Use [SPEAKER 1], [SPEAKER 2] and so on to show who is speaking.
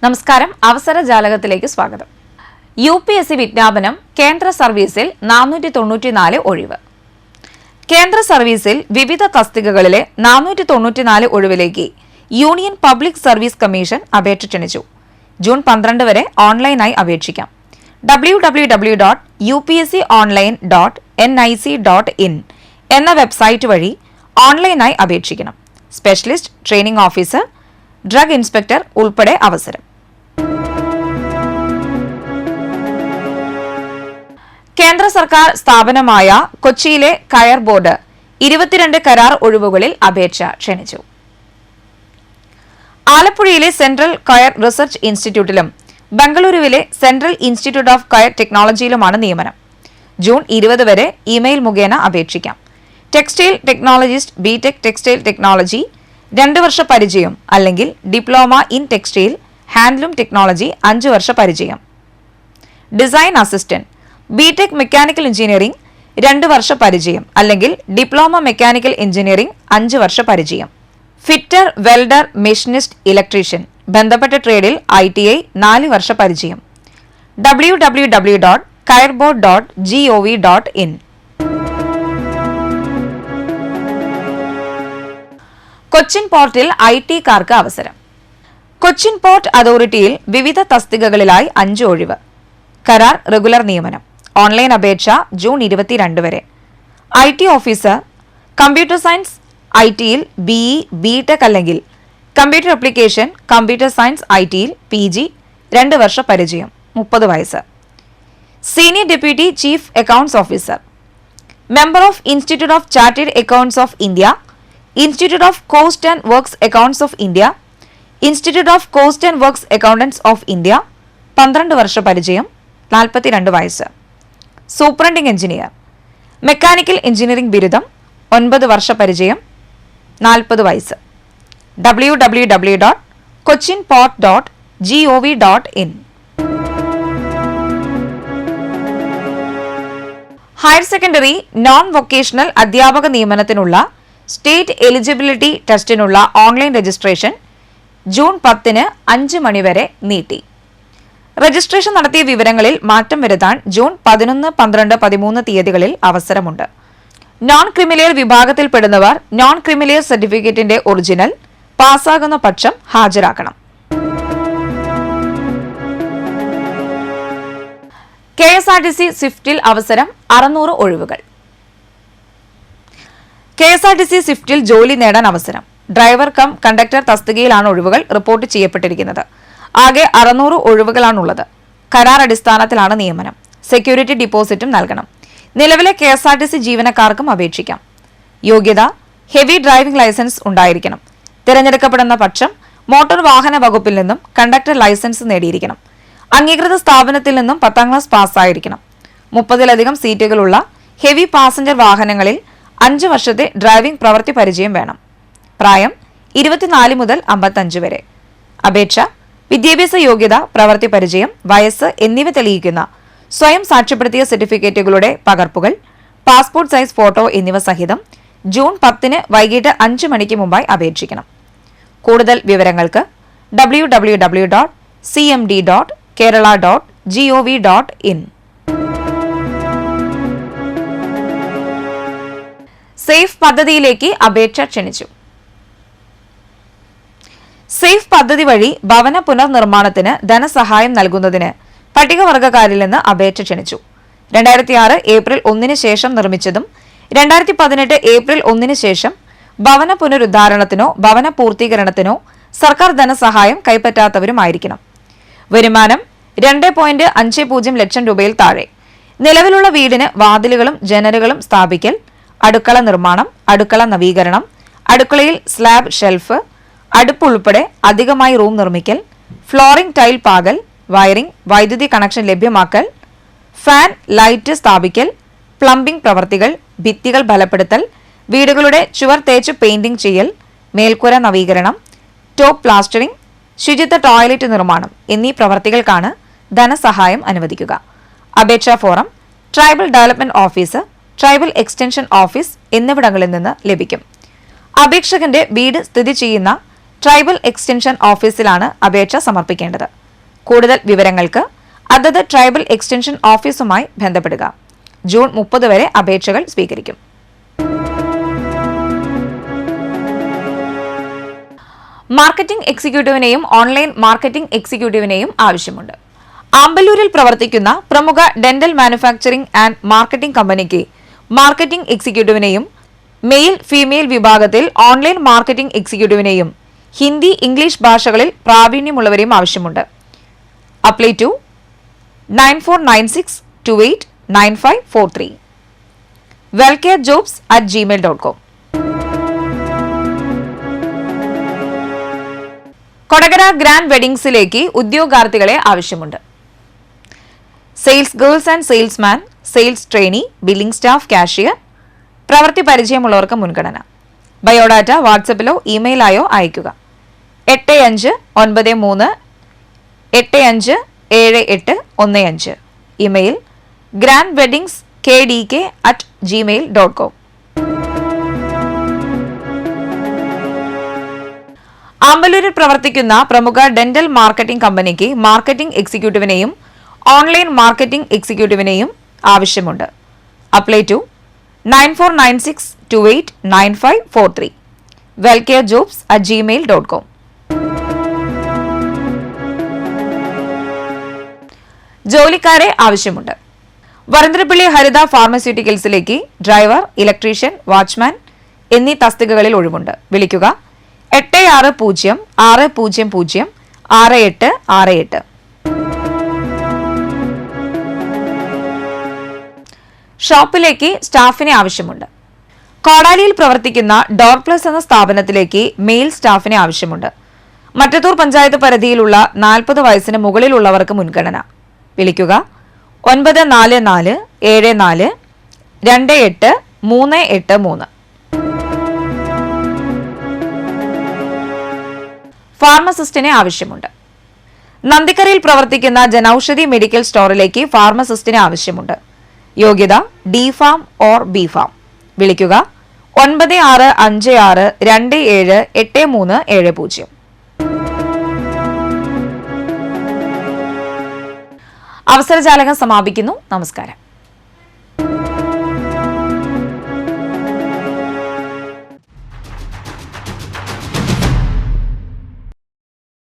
[SPEAKER 1] നമസ്കാരം. അവസര ജാലകത്തിലേക്ക് സ്വാഗതം. UPSC വിജ്ഞാപനം. കേന്ദ്ര സർവീസിൽ 494 ഒഴിവ്. കേന്ദ്ര സർവീസിൽ വിവിധ തസ്തികകളിലെ 494 ഒഴിവിലേക്ക് യൂണിയൻ പബ്ലിക് സർവീസ് കമ്മീഷൻ അപേക്ഷ ക്ഷണിച്ചു. ജൂൺ 12 വരെ ഓൺലൈനായി അപേക്ഷിക്കാം. www.upsconline.nic.in എന്ന വെബ്സൈറ്റ് വഴി ഓൺലൈനായി അപേക്ഷിക്കണം. Specialist, training officer, drug inspector ഉൾപ്പെടെ അവസരം. കേന്ദ്ര സർക്കാർ സ്ഥാപനമായ കൊച്ചിയിലെ കയർ ബോർഡ് 22 കരാർ ഒഴിവുകളിൽ അപേക്ഷ ക്ഷണിച്ചു. ആലപ്പുഴയിലെ സെൻട്രൽ കയർ റിസർച്ച് ഇൻസ്റ്റിറ്റ്യൂട്ടിലും ബംഗളൂരുവിലെ സെൻട്രൽ ഇൻസ്റ്റിറ്റ്യൂട്ട് ഓഫ് കയർ ടെക്നോളജിയിലുമാണ് നിയമനം. ജൂൺ 20 വരെ ഇമെയിൽ മുഖേന അപേക്ഷിക്കാം. Textile technologist, B Tech textile technology, 2 വർഷ പരിചയം അല്ലെങ്കിൽ diploma in textile handloom technology 5 വർഷ പരിചയം. Design assistant, B Tech mechanical engineering 2 വർഷ പരിചയം അല്ലെങ്കിൽ ഡിപ്ലോമ മെക്കാനിക്കൽ എഞ്ചിനീയറിംഗ് 5 വർഷ പരിചയം. ഫിറ്റർ, വെൽഡർ, മെഷീനിസ്റ്റ്, ഇലക്ട്രീഷ്യൻ ബന്ധപ്പെട്ട ട്രേഡിൽ ITI 4 വർഷ പരിചയം. www.kairboard.gov.in. കൊച്ചിൻ പോർട്ടിൽ IT-കാർക്ക് അവസരം. കൊച്ചിൻ പോർട്ട് അതോറിറ്റിയിൽ വിവിധ തസ്തികകളിലായി 5 ഒഴിവ്. കരാർ റെഗുലർ നിയമനം. ഓൺലൈൻ അപേക്ഷ ജൂൺ 22 വരെ. IT ഓഫീസർ, കമ്പ്യൂട്ടർ സയൻസ് ITയിൽ BE, ബിടെക് അല്ലെങ്കിൽ കമ്പ്യൂട്ടർ അപ്ലിക്കേഷൻ, കമ്പ്യൂട്ടർ സയൻസ് ITയിൽ PG 2 വർഷ പരിചയം, 30 വയസ്സ്. Senior deputy chief accounts officer, member of institute of chartered accounts of India, institute of cost and works accounts of India, institute of cost and works accountants of India 12 വർഷ പരിചയം, 42 വയസ്സ്. Superintending engineer, mechanical engineering ബിരുദം, 9 വർഷ പരിചയം, 40 വയസ്സ്. www.cochinport.gov.in. Higher secondary non vocational അധ്യാപക നിയമനത്തിനുള്ള state eligibility ടെസ്റ്റിനുള്ള online registration June 10 5 മണി വരെ നീട്ടി. രജിസ്ട്രേഷൻ നടത്തിയ വിവരങ്ങളിൽ മാറ്റം വരുത്താൻ ജൂൺ 11, 12, 13 തീയതികളിൽ അവസരമുണ്ട്. നോൺ ക്രിമിലെയർ വിഭാഗത്തിൽപ്പെടുന്നവർ നോൺ ക്രിമിലെയർ സർട്ടിഫിക്കറ്റിന്റെ ഒറിജിനൽ പാസ്സാകുന്ന പക്ഷം ഹാജരാക്കണം. KSRTC സ്വിഫ്റ്റിൽ അവസരം. 600 ഒഴിവുകൾ. KSRTC സ്വിഫ്റ്റിൽ ജോലി നേടാൻ അവസരം. ഡ്രൈവർ കം കണ്ടക്ടർ തസ്തികയിലാണ് ഒഴിവുകൾ റിപ്പോർട്ട് ചെയ്യപ്പെട്ടിരിക്കുന്നത്. ആകെ 600 ഒഴിവുകളാണുള്ളത്. കരാർ അടിസ്ഥാനത്തിലാണ് നിയമനം. സെക്യൂരിറ്റി ഡിപ്പോസിറ്റും നൽകണം. നിലവിലെ KSRTC ജീവനക്കാർക്കും അപേക്ഷിക്കാം. യോഗ്യത: ഹെവി ഡ്രൈവിംഗ് ലൈസൻസ് ഉണ്ടായിരിക്കണം. തിരഞ്ഞെടുക്കപ്പെടുന്ന പക്ഷം മോട്ടോർ വാഹന വകുപ്പിൽ നിന്നും കണ്ടക്ടർ ലൈസൻസ് നേടിയിരിക്കണം. അംഗീകൃത സ്ഥാപനത്തിൽ നിന്നും 10ാം ക്ലാസ് പാസ്സായിരിക്കണം. 30-ലധികം സീറ്റുകളുള്ള ഹെവി പാസഞ്ചർ വാഹനങ്ങളിൽ 5 വർഷത്തെ ഡ്രൈവിംഗ് പ്രവൃത്തി പരിചയം വേണം. പ്രായം 24 മുതൽ 55 വരെ. അപേക്ഷ: വിദ്യാഭ്യാസ യോഗ്യത, പ്രവൃത്തി പരിചയം, വയസ്സ് എന്നിവ തെളിയിക്കുന്ന സ്വയം സാക്ഷ്യപ്പെടുത്തിയ സർട്ടിഫിക്കറ്റുകളുടെ പകർപ്പുകൾ, പാസ്പോർട്ട് സൈസ് ഫോട്ടോ എന്നിവ സഹിതം ജൂൺ 10 വൈകിട്ട് 5 മണിക്ക് മുമ്പായി അപേക്ഷിക്കണം. കൂടുതൽ വിവരങ്ങൾക്ക് www.cmd.kerala.gov.in. സേഫ് പദ്ധതിയിലേക്ക് അപേക്ഷ ക്ഷണിച്ചു. സേഫ് പദ്ധതി വഴി ഭവന പുനർനിർമ്മാണത്തിന് ധനസഹായം നൽകുന്നതിന് പട്ടികവർഗക്കാരിൽ നിന്ന് അപേക്ഷ ക്ഷണിച്ചു. 2006 ഏപ്രിൽ 1 ശേഷം നിർമ്മിച്ചതും 2018 ഏപ്രിൽ 1 ശേഷം ഭവന പുനരുദ്ധാരണത്തിനോ ഭവന പൂർത്തീകരണത്തിനോ സർക്കാർ ധനസഹായം കൈപ്പറ്റാത്തവരുമായിരിക്കണം. വരുമാനം 2.50 ലക്ഷം രൂപയിൽ താഴെ. നിലവിലുള്ള വീടിന് വാതിലുകളും ജനലുകളും സ്ഥാപിക്കൽ, അടുക്കള നിർമ്മാണം, അടുക്കള നവീകരണം, അടുക്കളയിൽ സ്ലാബ്, ഷെൽഫ്, അടുപ്പ് ഉൾപ്പെടെ അധികമായി റൂം നിർമ്മിക്കൽ, ഫ്ലോറിംഗ് ടൈൽ പാകൽ, വയറിംഗ്, വൈദ്യുതി കണക്ഷൻ ലഭ്യമാക്കൽ, ഫാൻ, ലൈറ്റ് സ്ഥാപിക്കൽ, പ്ലംബിംഗ് പ്രവർത്തികൾ, ഭിത്തികൾ ബലപ്പെടുത്തൽ, വീടുകളുടെ ചുവർ തേച്ച് പെയിന്റിംഗ് ചെയ്യൽ, മേൽക്കൂര നവീകരണം, ടോപ്പ് പ്ലാസ്റ്ററിംഗ്, ശുചിത്വ ടോയ്ലറ്റ് നിർമ്മാണം എന്നീ പ്രവർത്തികൾക്കാണ് ധനസഹായം അനുവദിക്കുക. അപേക്ഷാ forum tribal development office, tribal extension office എന്നിവിടങ്ങളിൽ നിന്ന് ലഭിക്കും. അപേക്ഷകന്റെ വീട് സ്ഥിതി ചെയ്യുന്ന ട്രൈബൽ എക്സ്റ്റൻഷൻ ഓഫീസിലാണ് അപേക്ഷ സമർപ്പിക്കേണ്ടത്. കൂടുതൽ വിവരങ്ങൾക്ക് അതത് ട്രൈബൽ എക്സ്റ്റൻഷൻ ഓഫീസുമായി ബന്ധപ്പെടുക. ജൂൺ 30 വരെ അപേക്ഷകൾ സ്വീകരിക്കും. മാർക്കറ്റിംഗ് എക്സിക്യൂട്ടീവിനെയും ഓൺലൈൻ മാർക്കറ്റിംഗ് എക്സിക്യൂട്ടീവിനെയും ആവശ്യമുണ്ട്. ആമ്പല്ലൂരിൽ പ്രവർത്തിക്കുന്ന പ്രമുഖ ഡെന്റൽ മാനുഫാക്ചറിംഗ് ആൻഡ് മാർക്കറ്റിംഗ് കമ്പനിക്ക് മാർക്കറ്റിംഗ് എക്സിക്യൂട്ടീവിനെയും മെയിൽ ഫീമെയിൽ വിഭാഗത്തിൽ ഓൺലൈൻ മാർക്കറ്റിംഗ് എക്സിക്യൂട്ടീവിനെയും ഹിന്ദി ഇംഗ്ലീഷ് ഭാഷകളിൽ പ്രാവീണ്യമുള്ളവരെയും ആവശ്യമുണ്ട്. Apply to 9496289543 wellcarejobs@gmail.com. Kodakara grand വെഡിങ്സിലേക്ക് ഉദ്യോഗാർത്ഥികളെ ആവശ്യമുണ്ട്. Sales girls and salesman, sales trainee, billing staff, cashier, പ്രവൃത്തി പരിചയമുള്ളവർക്ക് മുൻഗണന. ബയോഡാറ്റ വാട്സപ്പിലോ ഇമെയിലായോ അയയ്ക്കുക. 8593857815. Email grandweddingskdk@gmail.com. ആമ്പല്ലൂരിൽ പ്രവർത്തിക്കുന്ന പ്രമുഖ ഡെന്റൽ മാർക്കറ്റിംഗ് കമ്പനിക്ക് മാർക്കറ്റിംഗ് എക്സിക്യൂട്ടീവിനെയും ഓൺലൈൻ മാർക്കറ്റിംഗ് എക്സിക്യൂട്ടീവിനെയും ആവശ്യമുണ്ട്. Apply to 9496289543 wellcarejobs@gmail.com. ജോലിക്കാരെ ആവശ്യമുണ്ട്. വരന്തരപ്പള്ളി ഹരിത ഫാർമസ്യൂട്ടിക്കൽസിലേക്ക് ഡ്രൈവർ, ഇലക്ട്രീഷ്യൻ, വാച്ച്മാൻ എന്നീ തസ്തികകളിൽ ഒഴിവുണ്ട്. വിളിക്കുക 8606006868. ഷോപ്പിലേക്ക് സ്റ്റാഫിനെ ആവശ്യമുണ്ട്. കോടാലിയിൽ പ്രവർത്തിക്കുന്ന ഡോർ പ്ലസ് എന്ന സ്ഥാപനത്തിലേക്ക് മെയിൽ സ്റ്റാഫിനെ ആവശ്യമുണ്ട്. മറ്റത്തൂർ പഞ്ചായത്ത് പരിധിയിലുള്ള 40 വയസ്സിന് മുകളിലുള്ളവർക്ക് മുൻഗണന. വിളിക്കുക 9474288383. ഫാർമസിസ്റ്റിനെ ആവശ്യമുണ്ട്. നന്ദിക്കരയിൽ പ്രവർത്തിക്കുന്ന ജനൌഷധി മെഡിക്കൽ സ്റ്റോറിലേക്ക് ഫാർമസിസ്റ്റിനെ ആവശ്യമുണ്ട്. യോഗ്യത D.Pharm ഓർ B.Pharm. വിളിക്കുക 9656278370. അവസരജാലകം സമാപിക്കുന്നു. നമസ്കാരം.